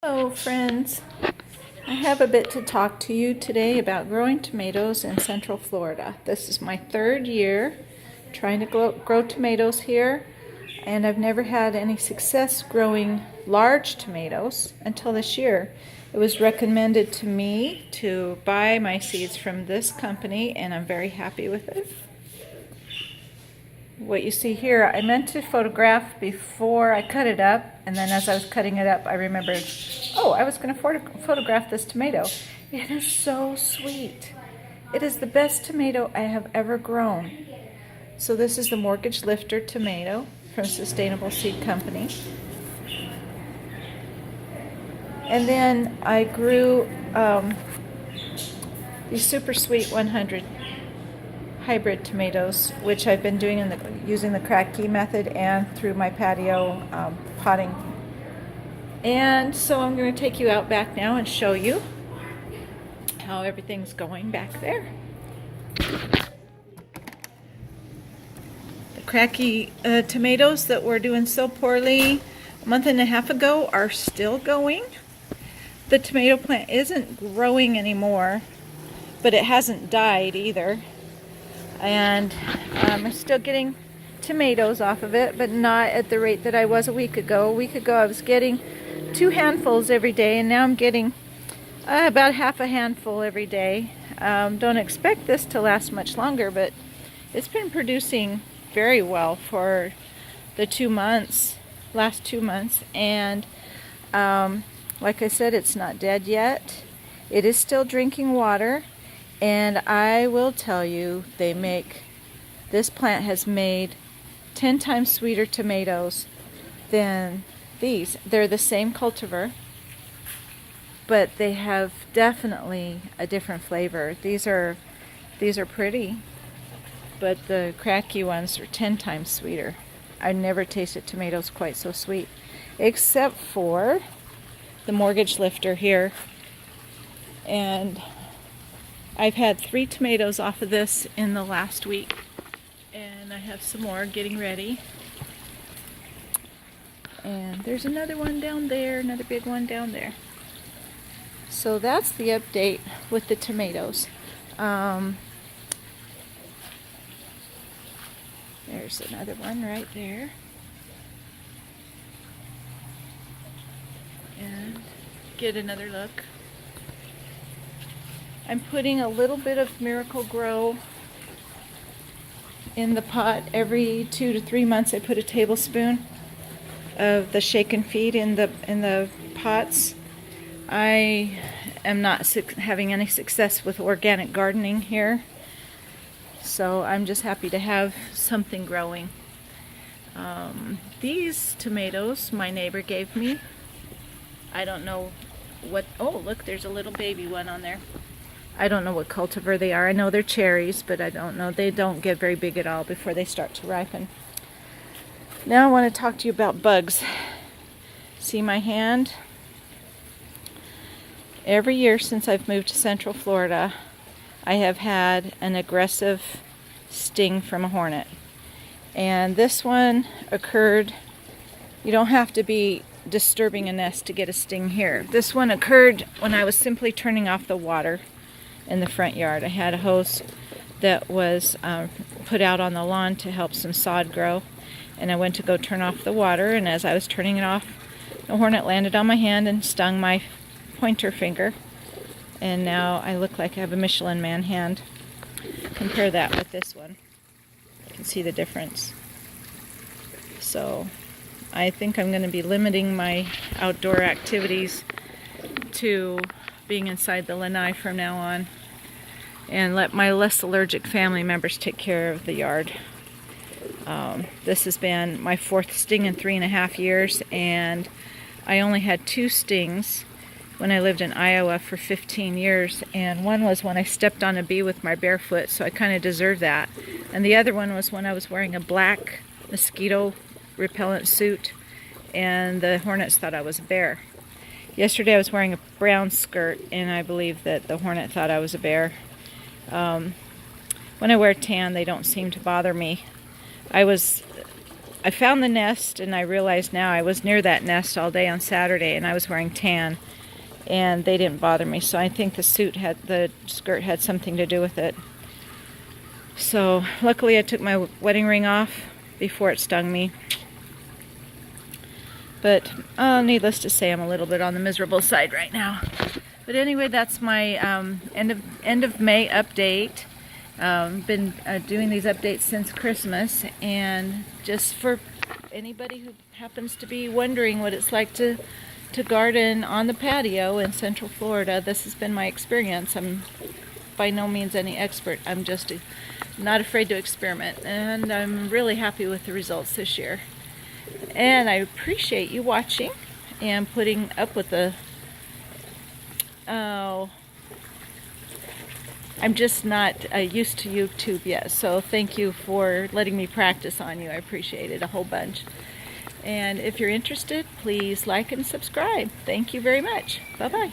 Hello friends, I have a bit to talk to you today about growing tomatoes in Central Florida. This is my third year trying to grow tomatoes here, and I've never had any success growing large tomatoes until this year. It was recommended to me to buy my seeds from this company, and I'm very happy with it. What you see here, I meant to photograph before I cut it up, and then as I was cutting it up I remembered, oh, I was going to photograph this tomato. It is so sweet. It is the best tomato I have ever grown. So this is the Mortgage Lifter tomato from Sustainable Seed Company. And then I grew these super sweet 100 hybrid tomatoes, which I've been doing using the Kratky method and through my patio potting. And so I'm going to take you out back now and show you how everything's going back there. The Kratky tomatoes that were doing so poorly a month and a half ago are still going. The tomato plant isn't growing anymore, but it hasn't died either. And I'm still getting tomatoes off of it, but not at the rate that I was a week ago. A week ago I was getting 2 handfuls every day, and now I'm getting about half a handful every day. Don't expect this to last much longer, but it's been producing very well for the last 2 months. And like I said, it's not dead yet. It is still drinking water. And I will tell you, this plant has made 10 times sweeter tomatoes than these. They're the same cultivar, but they have definitely a different flavor. These are pretty, but the Kratky ones are 10 times sweeter. I never tasted tomatoes quite so sweet, except for the Mortgage Lifter here. And I've had 3 tomatoes off of this in the last week, and I have some more getting ready. And there's another one down there, another big one down there. So that's the update with the tomatoes. There's another one right there. And get another look. I'm putting a little bit of Miracle-Gro in the pot. Every 2 to 3 months I put a tablespoon of the shake and feed in the pots. I am not having any success with organic gardening here, so I'm just happy to have something growing. These tomatoes my neighbor gave me. I don't know what, oh look, there's a little baby one on there. I don't know what cultivar they are. I know they're cherries, but I don't know. They don't get very big at all before they start to ripen. Now I want to talk to you about bugs. See my hand? Every year since I've moved to Central Florida, I have had an aggressive sting from a hornet. And this one occurred, you don't have to be disturbing a nest to get a sting here. This one occurred when I was simply turning off the water in the front yard. I had a hose that was put out on the lawn to help some sod grow, and I went to go turn off the water, and as I was turning it off, the hornet landed on my hand and stung my pointer finger, and now I look like I have a Michelin Man hand. Compare that with this one. You can see the difference. So I think I'm going to be limiting my outdoor activities to being inside the lanai from now on, and let my less allergic family members take care of the yard. This has been my 4th sting in 3.5 years, and I only had 2 stings when I lived in Iowa for 15 years, and one was when I stepped on a bee with my bare foot, so I kind of deserved that, and the other one was when I was wearing a black mosquito repellent suit and the hornets thought I was a bear. Yesterday I was wearing a brown skirt, and I believe that the hornet thought I was a bear. When I wear tan, they don't seem to bother me. I was I found the nest, and I realize now I was near that nest all day on Saturday, and I was wearing tan, and they didn't bother me. So I think the skirt had something to do with it. So luckily I took my wedding ring off before it stung me. But needless to say, I'm a little bit on the miserable side right now. But anyway, that's my end of May update. Been doing these updates since Christmas, and just for anybody who happens to be wondering what it's like to garden on the patio in Central Florida, this has been my experience. I'm by no means any expert. I'm just not afraid to experiment, and I'm really happy with the results this year. And I appreciate you watching and putting up with I'm just not used to YouTube yet, so thank you for letting me practice on you. I appreciate it a whole bunch. And if you're interested, please like and subscribe. Thank you very much. Bye-bye.